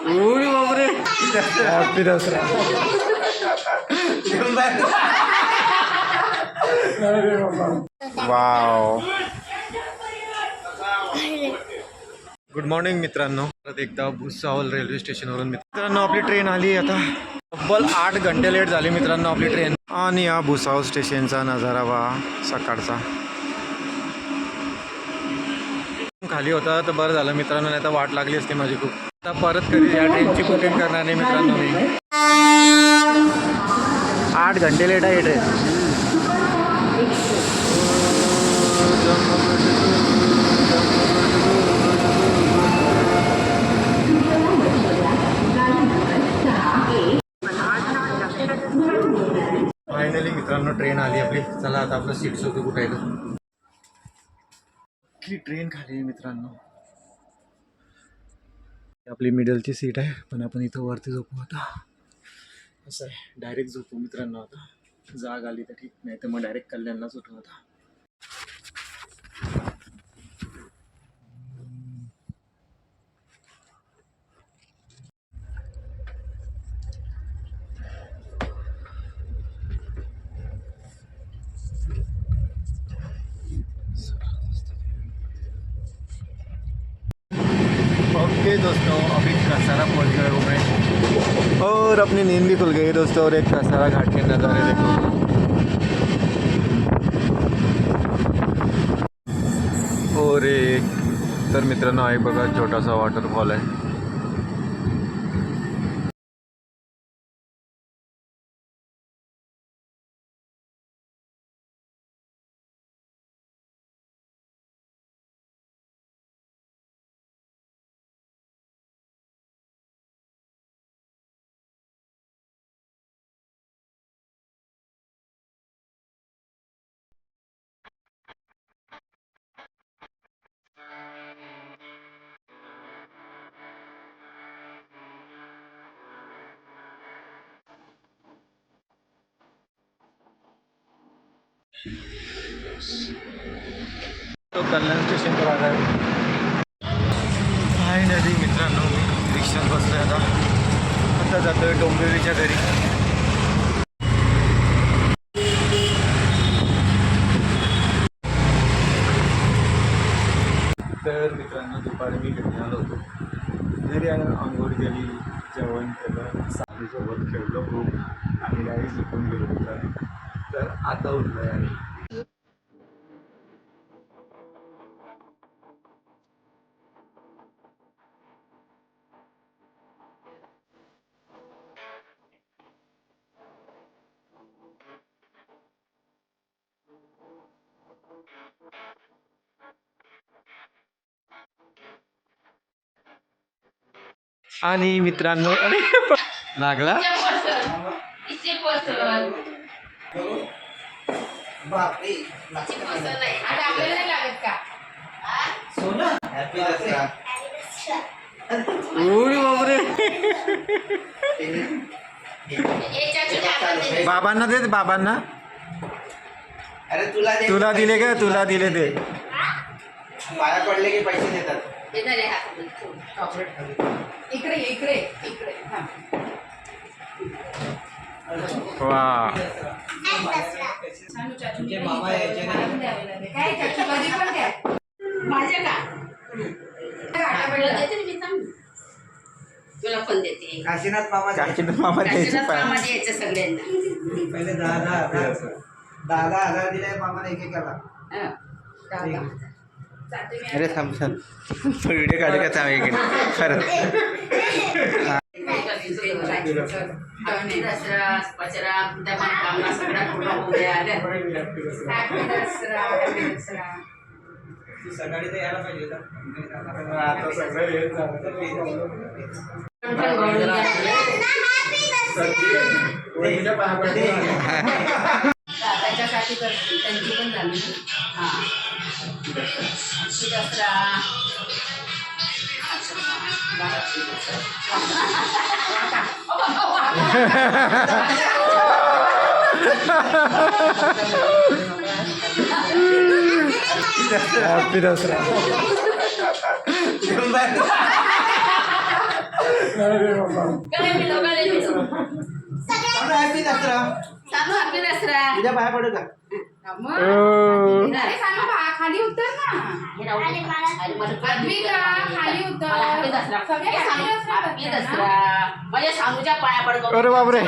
बापरे happy Dussehra. Wow. Good morning मित्रांनो. परत एकदा भुसावळ रेल्वे स्टेशनवरून मित्रांनो आपली ट्रेन आली. आता तब्बल 8 घंटे लेट झाली मित्रांनो आपली ट्रेन. आणि हा भुसावळ स्टेशनचा नजारा पहा सकाळचा. खाली होता तर बरं झालं मित्रांनो, नाही तर वाट लागली असते माझी खूप. आता परत कधी या ट्रेनची बुकिंग करणार नाही मित्रांनो मी. 8 घंटे लेट आहे ट्रेन. फायनली मित्रांनो ट्रेन आली आपली. चला आता आपलं सीट शोधू कुठे आहे. की ट्रेन खाली आहे मित्रांनो. आपली मिडलची सीट आहे, पण आपण इथं वरती झोपू आता. असं आहे, डायरेक्ट झोपू मित्रांनो. आता जाग आली तर ठीक, नाही तर मग डायरेक्ट कल्याणलाच उठू आता. ओके दोस्तों, अभी कसारा पहुंच गए हूँ मैं और अपनी नींद भी खुल गई दोस्तों. और एक कसारा घाट के नज़ारे देखो. और एक तर मित्रांनो आहे बघा छोटासा वॉटरफॉल आहे. तो कल्याण स्टेशन पर आ गए फायनली मित्रांनो. मी रिक्षात बसलोय आता. आता जातोय डोंबिवलीच्या घरी. तर मित्रांनो दुपारी मी घरी आलो होतो. घरी आल्यावर आंघोळ केली, जेवण केलं, साथीसोबत खेळलो खूप आणि गाडी झोपून गेलो मित्रांनो. तर आता उठलो आहे. आणि मित्रांनो अरे लागला. बापरे बाबांना दे, बाबांना. अरे तुला दिले का? तुला दिले ते पाया पडले की पैसे देतात. इकडे इकडे इकडे. वा. मामा यायचे काय चाचू कधी पण द्या माझ्या का तुला पण देते. काशीनाथ मामा द्यायचं सगळ्यांना. पहिले 10,000 दिले मामाने एकेकाला. अरे थांब थांब व्हिडिओ काढू का थांब एक खरं. सकाळी तर यायला पाहिजे होतं. आता सगळं हेच झालं. त्याच्यासाठी करते त्यांची पण झाली. हां दसरा हॅपी दसरा. हॅपी दसरा. सांगू हॅपी दसरा. तुझ्या बाहेर पडू का? अरे सांगू खाली उतर ना. आद्विका खाली उतर. सगळे हॅपी दसरा. म्हणजे सांगूच्या पाया पडतो. अरे बापरे.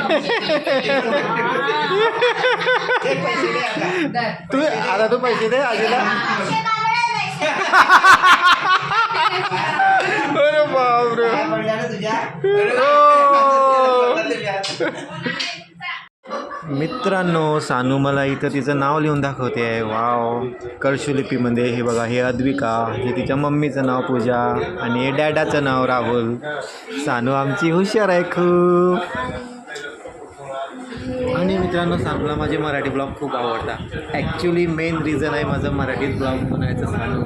एक पैसे दे आता. तू आता तू पैसे दे आजीला. अरे बापरे. बाहेर पडल्या ना तुझ्या. मित्रांनो, सानू मला इथं तिचं नाव लिहून दाखवते आहे. वाव. कर्षुलिपीमध्ये हे बघा, हे अद्विका, हे तिच्या मम्मीचं नाव पूजा आणि हे डॅडाचं नाव राहुल. सानू आमची हुशार आहे खूप. आणि मित्रांनो, सानूला माझे मराठी ब्लॉग खूप आवडतात. ॲक्च्युली मेन रिझन आहे माझं मराठीत ब्लॉग बनायचं सानू.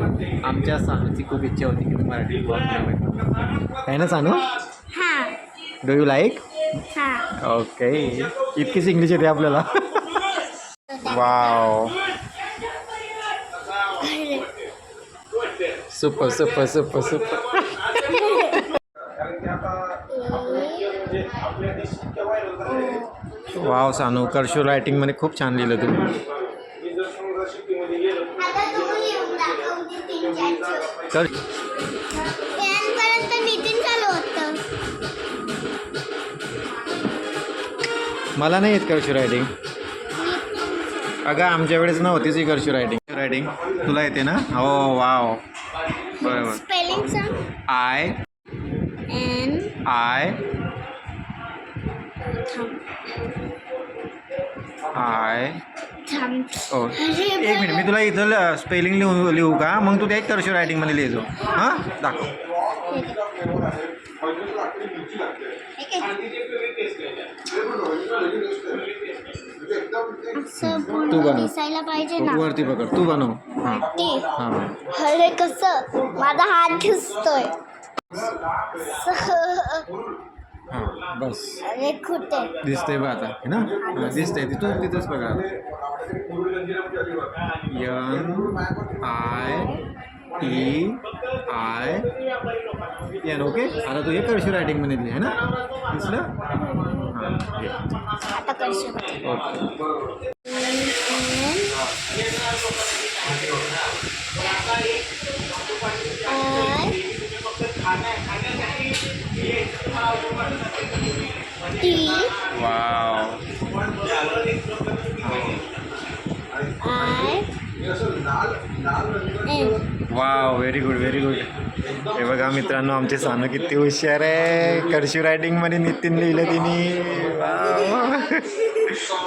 आमच्या सानूची खूप इच्छा होती की मी मराठी ब्लॉग बनवायचं. आहे ना Sanu? Do you like? Okay. इतकीच इंग्लिश येते आपल्याला. Wow. Super super super super. Wow Sanu, कर्षू रायटिंगमध्ये खूप छान लिहिलं तुम्ही. कर मला नाही येत कर्षू रायटिंग. अगं आमच्या वेळेस नव्हतीच ही कर्षू रायटिंग. तुला येते ना? हो वाव. बरोबर. स्पेलिंग सांग. आय ओ एक मिनिट, मी तुला इथं स्पेलिंग लिहू का? मग तू त्या एक कर्षू रायटिंगमध्ये लिहितो. हां दाखव. तू बनव. दिसायला पाहिजे ना. वरती पकड, तू बनव. हां ते हां. अरे कसं माझा हात दिसतोय. हां बस. अरे कुठे दिसतंय बा आता, है ना? हां दिसतंय. तिथंच बघा. NITIN. ओके. आता तू हे कर्षू रायटिंगमध्ये लिहि, है ना? दिसलं? हां आता करशील. Okay. Wow. Wow, very good very good. हे बघा मित्रांनो, आमचे सानू किती हुशार आहे. कर्षू रायटिंगमध्ये नितीन लिहिलं तिने. वाव.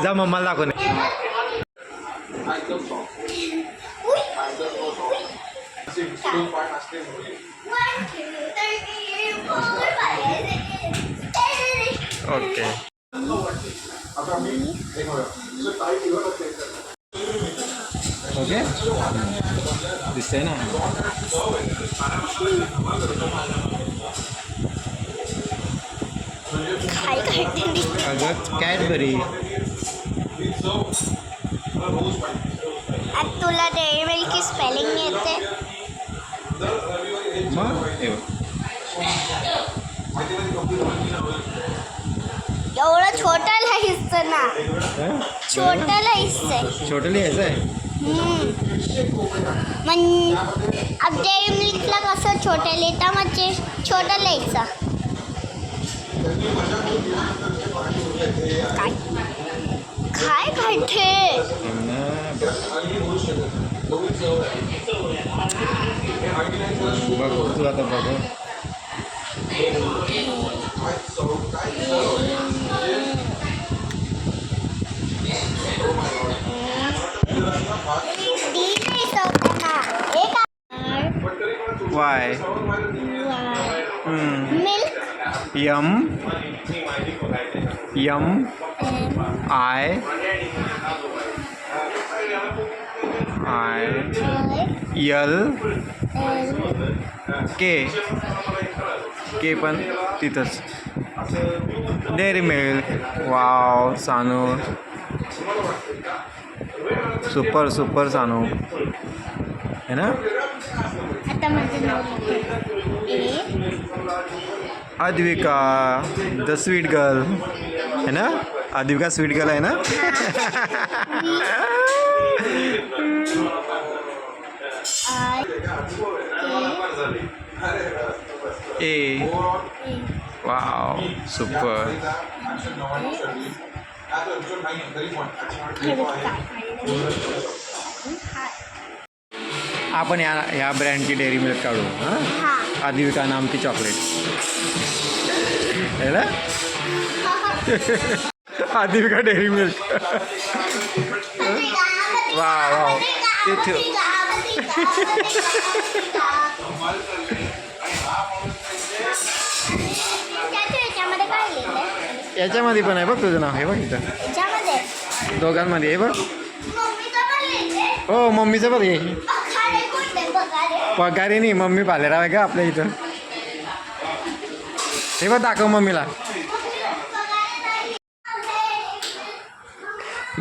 जा मम्माला दाखव. ओके. ओके दिसतंय ना. अगं कॅडबरी. तुला डेअरी मिल्क स्पेलिंग येते? मग एवढं छोटं लिहायचं ना. छोटं लिहायचंय. छोटं लिहायचं आहे. मग अब डेअरी मिल्कला कसं छोटं लिहिता, म्हणजे छोटं लिहायचं. काय काय काढते? बघ तू आता बघ. Y. Milk. M I L K पण तिथंच. Dairy milk. Wow Sanu, super super Sanu. है ना. आता माझं नाव ए अद्विका द स्वीट गर्ल है ना. अद्विका स्वीट गर्ल आहे ना. ए वाव सुपर. आपण ह्या ब्रँडची डेअरी मिल्क काढू हां. हा अद्विका नाम की चॉकलेट है ना. Advika dairy milk. वा वा ते ठेव. याच्यामध्ये काय लिहिलंय याच्यामध्ये पण आहे बघ तुझं नाव हे बघ इथं याच्यामध्ये दोघांमध्ये हे बघ. मम्मीचं पण लिहिलंय हो मम्मीचं बघ हे खाणे कुठे बघा पगारी नाही मम्मी पालेराव आहे का आपल्या इथं. हे बघ दाखव मम्मीला.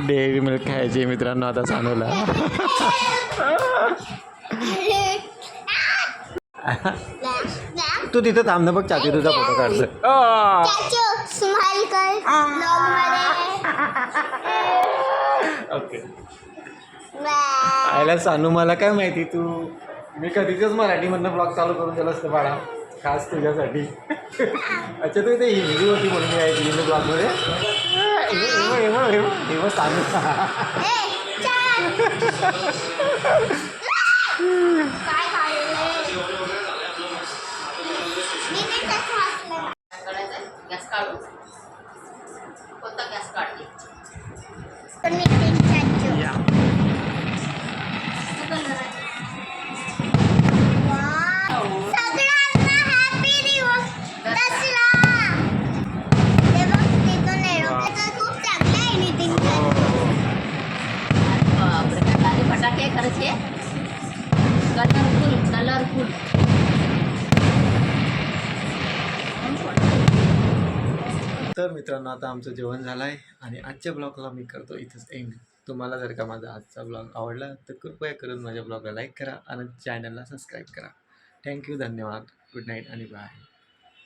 डेअरी मिल्क खायची मित्रांनो आता सानूला. तू तिथं थांब ना बघ चाची तुझा फोटो काढतो. चाचू स्माइल कर ब्लॉग मध्ये. ओके आयला सानू मला काय माहिती तू मी कधीच मराठीमधनं ब्लॉग चालू करून दिलं असतं बाळा खास तुझ्यासाठी. अच्छा तू इथे हिंदी होती म्हणून मी ऐकली ना ब्लॉगमध्ये. हे सानू काय काढलंय मी ते त्यात वाचलं. गॅस काढू कोणता गॅस काढते पण मी ते चाचू या. सगळ्यांना हॅपी दिवस दसरा. ते बघ तिथून एरोप्लेन खूप चांगलं आहे नितीन प्रकारे फटाके करायचे कलरफुल. तर मित्रांनो आता आमचं जेवण झालं आहे आणि आजच्या ब्लॉगला मी करतो इथंच एंड. तुम्हाला जर का माझा आजचा ब्लॉग आवडला तर कृपया करून माझ्या ब्लॉगला लाईक करा आणि चॅनलला सबस्क्राईब करा. थँक्यू धन्यवाद गुड नाईट आणि बाय.